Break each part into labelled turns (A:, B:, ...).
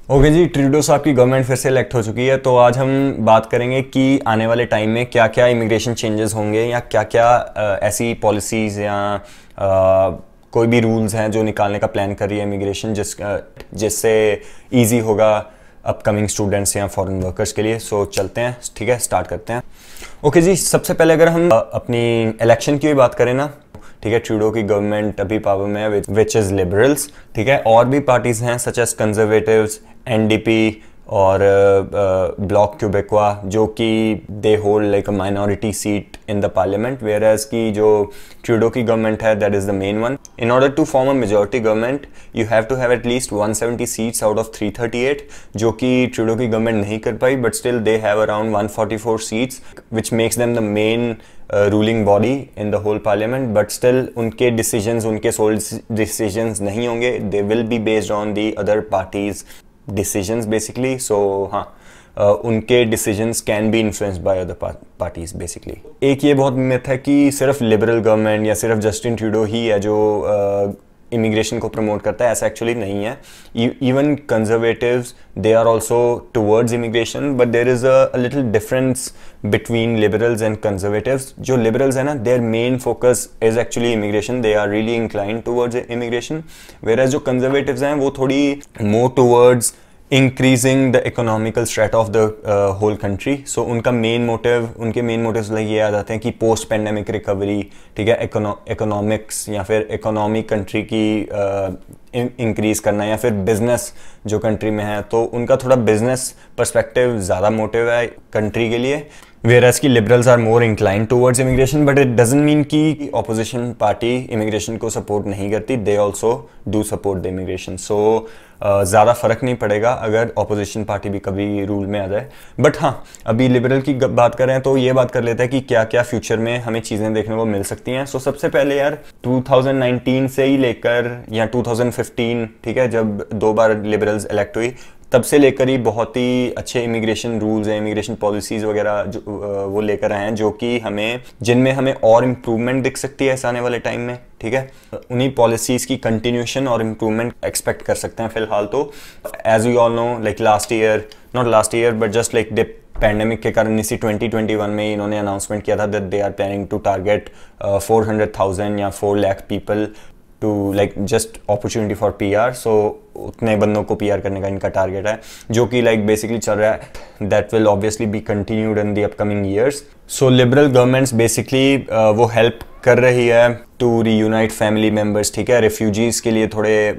A: Okay जी, Trudeau साहब की government फिर से इलेक्ट हो चुकी है। तो आज हम बात करेंगे कि आने वाले टाइम में क्या क्या इमिग्रेशन चेंजेस होंगे या क्या क्या ऐसी पॉलिसीज़ या कोई भी रूल्स हैं जो निकालने का प्लान कर रही है इमिग्रेशन जिससे इजी होगा अपकमिंग स्टूडेंट्स या फॉरेन वर्कर्स के लिए। सो चलते हैं, ठीक है, स्टार्ट करते हैं। ओके जी, सबसे पहले अगर हम अपनी इलेक्शन की भी बात करें ना, ठीक है, ट्रूडो की गवर्नमेंट अभी पावर में है विच इज़ लिबरल्स, ठीक है। और भी पार्टीज़ हैं सच एज कंजर्वेटिव्स, एनडीपी और ब्लॉक क्यूबेक्वा, जो कि they hold like a minority seat in the parliament, whereas की जो ट्रूडो की गवर्नमेंट है that is the main one. In order to form a majority government you have to have at least 170 seats out of 338, जो कि Trudeau की government नहीं कर पाई, but still they have around 144 seats which makes them the main ruling body in the whole parliament. But still उनके decisions उनके sole decisions नहीं होंगे, they will be based on the other parties decisions basically. So हाँ, उनके decisions can be influenced by other parties basically. एक ये बहुत myth है कि सिर्फ लिबरल गवर्नमेंट या सिर्फ जस्टिन ट्रूडो ही है जो इमिग्रेशन को प्रमोट करता है, ऐसा एक्चुअली नहीं है। Even Conservatives they are also towards immigration, but there is a little difference between Liberals and Conservatives. जो लिबरल्स है ना, their main focus is actually immigration, they are really inclined towards immigration, where जो Conservatives हैं वो थोड़ी more towards increasing the economical straight of the whole country. So उनके main motives like ये आ जाते हैं कि पोस्ट पेंडेमिक रिकवरी, ठीक है, इकोनॉमिक्स या फिर इकोनॉमी कंट्री की इंक्रीज करना, या फिर बिजनेस जो कंट्री में है तो उनका थोड़ा बिजनेस पर्सपेक्टिव ज़्यादा मोटिव है कंट्री के लिए। Whereas की liberals are more inclined towards immigration, but it doesn't mean कि opposition party immigration को support नहीं करती, they also do support the immigration. So ज़्यादा फ़र्क नहीं पड़ेगा अगर opposition party भी कभी रूल में आ जाए। बट हाँ, अभी liberal की बात करें तो ये बात कर लेते हैं कि क्या क्या फ्यूचर में हमें चीज़ें देखने को मिल सकती हैं। सो सबसे पहले यार 2019 से ही लेकर या 2015, ठीक है, जब 2 बार liberals इलेक्ट हुई, तब से लेकर ही बहुत ही अच्छे इमिग्रेशन रूल्स हैं, इमिग्रेशन पॉलिसीज़ वगैरह जो वो लेकर आए हैं, जो कि जिनमें हमें और इम्प्रूवमेंट दिख सकती है इस आने वाले टाइम में, ठीक है। उन्हीं पॉलिसीज़ की कंटिन्यूशन और इम्प्रूवमेंट एक्सपेक्ट कर सकते हैं फिलहाल। तो as we all know, like not last year but just like the pandemic के कारण इसी 2021 में इन्होंने अनाउंसमेंट किया था that they are planning to target 400,000 या 4 लाख people to like just opportunity for PR। So उतने बंदों को PR करने का इनका टारगेट है, जो कि लाइक बेसिकली चल रहा है। That will obviously be continued in the upcoming years. So liberal governments basically वो हेल्प कर रही है टू रीयूनाइट फैमिली मेम्बर्स, ठीक है। रिफ्यूजीज़ के लिए थोड़े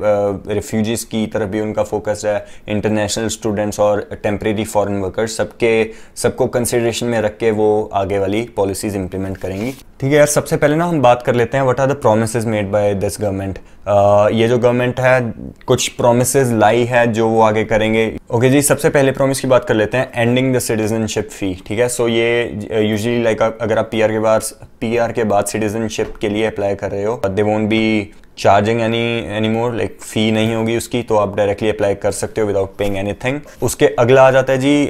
A: रिफ्यूजीज़ की तरफ भी उनका फोकस है, इंटरनेशनल स्टूडेंट्स और टेम्परेरी फॉरेन वर्कर्स सबको कंसिडरेशन में रख के वो आगे वाली पॉलिसीज़ इंप्लीमेंट करेंगी, ठीक है। यार सबसे पहले ना हम बात कर लेते हैं what are the promises made by this government. ये जो गवर्नमेंट है कुछ प्रोमिसेस लाई है जो वो आगे करेंगे। ओके जी, सबसे पहले प्रॉमिस की बात कर लेते हैं, एंडिंग द सिटीजनशिप फी, ठीक है। सो ये यूजुअली लाइक अगर आप PR के बाद सिटीजनशिप के लिए अप्लाई कर रहे हो, they won't be charging any more, like fee नहीं होगी उसकी, तो आप डायरेक्टली अप्लाई कर सकते हो विदाउट पेइंग एनीथिंग। उसके अगला आ जाता है जी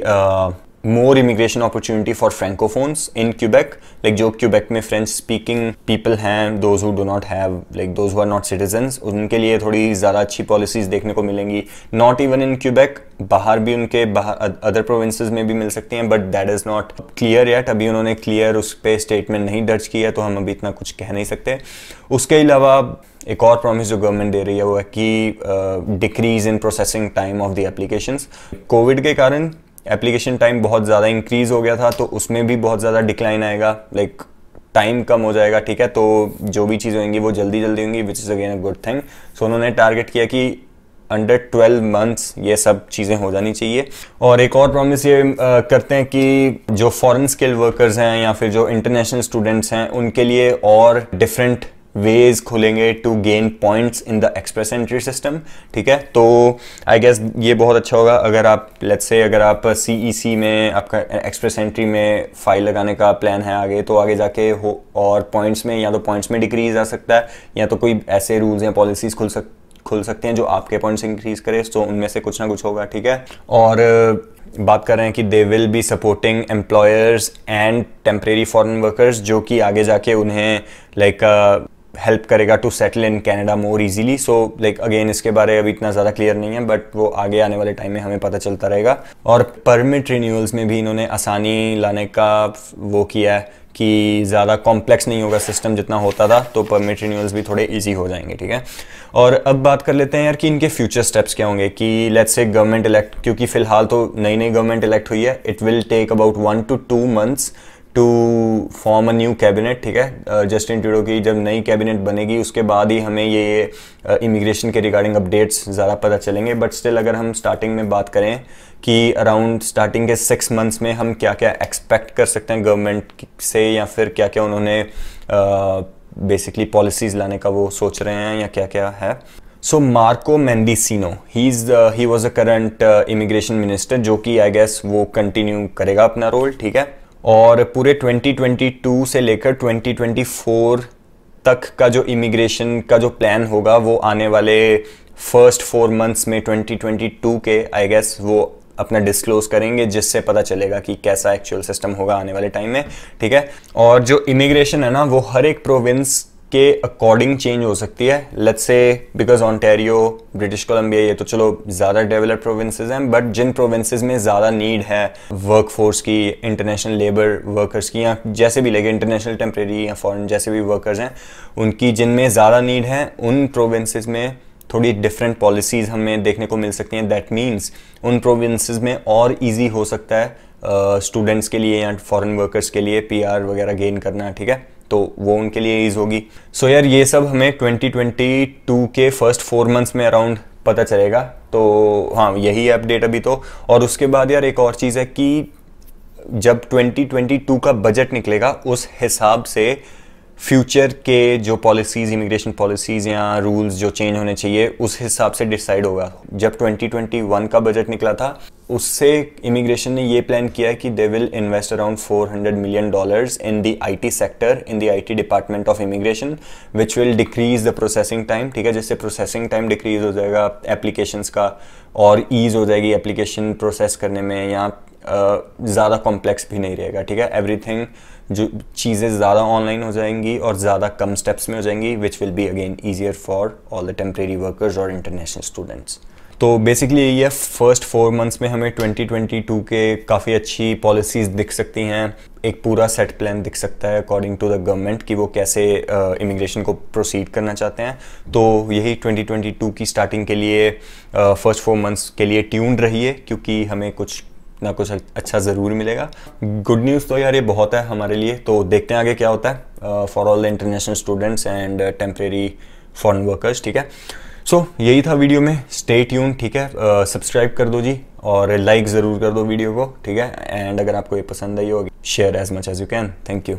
A: more immigration opportunity for francophones in Quebec, like जो क्यूबेक में फ्रेंच स्पीकिंग पीपल हैं, those who do not have like those who are not citizens, उनके लिए थोड़ी ज़्यादा अच्छी पॉलिसीज़ देखने को मिलेंगी। नॉट इवन इन क्यूबेक, बाहर भी अदर प्रोविंसेस में भी मिल सकती हैं, but that is not clear yet. अभी उन्होंने क्लियर उस पर स्टेटमेंट नहीं दर्ज किया, तो हम अभी इतना कुछ कह नहीं सकते। उसके अलावा एक और प्रॉमिस जो गवर्नमेंट दे रही है वो है कि decrease in processing time of the applications. Covid के कारण एप्लीकेशन टाइम बहुत ज़्यादा इंक्रीज़ हो गया था, तो उसमें भी बहुत ज़्यादा डिक्लाइन आएगा, लाइक टाइम कम हो जाएगा, ठीक है। तो जो भी चीज़ें होंगी वो जल्दी होंगी, which is again a good thing. So उन्होंने टारगेट किया कि अंडर 12 मंथ्स ये सब चीज़ें हो जानी चाहिए। और एक और प्रॉमिस ये करते हैं कि जो फॉरेन स्किल वर्कर्स हैं या फिर जो इंटरनेशनल स्टूडेंट्स हैं, उनके लिए और डिफरेंट वेज खुलेंगे to gain points in the express entry system, ठीक है। तो आई गेस ये बहुत अच्छा होगा अगर आप अगर आप CEC में आपका एक्सप्रेस एंट्री में फाइल लगाने का प्लान है आगे, तो आगे जाके हो और पॉइंट्स में या तो पॉइंट्स में डिक्रीज आ सकता है, या तो कोई ऐसे रूल्स या पॉलिसीज़ खुल सकते हैं जो आपके पॉइंट्स इंक्रीज करे, तो उनमें से कुछ ना कुछ होगा, ठीक है। और बात कर रहे हैं कि they will be supporting employers and temporary foreign workers, जो कि आगे जाके उन्हें लाइक हेल्प करेगा to settle in Canada more easily. So like again इसके बारे अभी इतना ज़्यादा क्लियर नहीं है, बट वो आगे आने वाले टाइम में हमें पता चलता रहेगा। और परमिट रिन्यूअल्स में भी इन्होंने आसानी लाने का वो किया है कि ज़्यादा कॉम्प्लेक्स नहीं होगा सिस्टम जितना होता था, तो परमिट रिन्यूअल्स भी थोड़े इजी हो जाएंगे, ठीक है। और अब बात कर लेते हैं यार कि इनके फ्यूचर स्टेप्स क्या होंगे, कि लेट्स से गवर्नमेंट इलेक्ट, क्योंकि फिलहाल तो नई नई गवर्नमेंट इलेक्ट हुई है, it will take about 1 to 2 months to form a new cabinet, ठीक है। जस्टिन ट्रूडो की जब नई कैबिनेट बनेगी उसके बाद ही हमें ये इमिग्रेशन के रिगार्डिंग अपडेट्स ज़्यादा पता चलेंगे। बट स्टिल अगर हम स्टार्टिंग में बात करें कि अराउंड स्टार्टिंग के 6 months में हम क्या क्या एक्सपेक्ट कर सकते हैं गवर्नमेंट से, या फिर क्या क्या उन्होंने बेसिकली पॉलिसीज़ लाने का वो सोच रहे हैं या क्या क्या है। So Marco Mendicino he was a current immigration minister, जो कि आई गेस वो कंटिन्यू करेगा अपना रोल, ठीक है। और पूरे 2022 से लेकर 2024 तक का जो इमिग्रेशन का जो प्लान होगा वो आने वाले फर्स्ट 4 months में 2022 के आई गेस वो अपना डिस्क्लोज करेंगे, जिससे पता चलेगा कि कैसा एक्चुअल सिस्टम होगा आने वाले टाइम में, ठीक है। और जो इमिग्रेशन है ना वो हर एक प्रोविंस के अकॉर्डिंग चेंज हो सकती है। Let's say because Ontario, British Columbia, ये तो चलो ज़्यादा डेवलप्ड प्रोविंसेस हैं, बट जिन प्रोविंसेस में ज़्यादा नीड है वर्क फोर्स की, इंटरनेशनल लेबर वर्कर्स की, या जैसे भी लगे इंटरनेशनल टेम्परेरी या फॉरेन जैसे भी वर्कर्स हैं उनकी, जिनमें ज़्यादा नीड है उन प्रोविंसेस में थोड़ी डिफरेंट पॉलिसीज़ हमें देखने को मिल सकती हैं। दैट मीन्स उन प्रोविंसेस में और ईजी हो सकता है स्टूडेंट्स के लिए या फॉरेन वर्कर्स के लिए PR वगैरह गेन करना, ठीक है, तो वो उनके लिए ईज होगी। सो यार ये सब हमें 2022 के फर्स्ट 4 months में अराउंड पता चलेगा। तो हाँ, यही है अपडेट अभी तो। और उसके बाद यार एक और चीज़ है कि जब 2022 का बजट निकलेगा उस हिसाब से फ्यूचर के जो पॉलिसीज़, इमिग्रेशन पॉलिसीज़ या रूल्स जो चेंज होने चाहिए उस हिसाब से डिसाइड होगा। जब 2021 का बजट निकला था उससे इमिग्रेशन ने ये प्लान किया है कि they will invest around $400 million in the IT sector, in the IT department of immigration, which will decrease the processing time, ठीक है। जिससे प्रोसेसिंग टाइम डिक्रीज हो जाएगा एप्लीकेशंस का, और ईज हो जाएगी एप्लीकेशन प्रोसेस करने में, या ज़्यादा कॉम्प्लेक्स भी नहीं रहेगा, ठीक है। एवरीथिंग, जो चीज़ें ज़्यादा ऑनलाइन हो जाएंगी और ज़्यादा कम स्टेप्स में हो जाएंगी, which will be again easier for all the temporary workers और इंटरनेशनल स्टूडेंट्स। तो बेसिकली ये फर्स्ट 4 months में हमें 2022 के काफ़ी अच्छी पॉलिसीज़ दिख सकती हैं। एक पूरा सेट प्लान दिख सकता है अकॉर्डिंग टू द गवर्नमेंट कि वो कैसे इमिग्रेशन को प्रोसीड करना चाहते हैं। तो यही 2022 की स्टार्टिंग के लिए फर्स्ट 4 months के लिए ट्यून्ड रहिए, क्योंकि हमें कुछ ना कुछ अच्छा ज़रूर मिलेगा। गुड न्यूज़ तो यार ये बहुत है हमारे लिए, तो देखते हैं आगे क्या होता है for all the international students and temporary foreign workers, ठीक है। सो यही था वीडियो में, स्टे ट्यून, ठीक है। सब्सक्राइब कर दो जी, और लाइक ज़रूर कर दो वीडियो को, ठीक है। एंड अगर आपको ये पसंद आई होगी, share as much as you can. Thank you.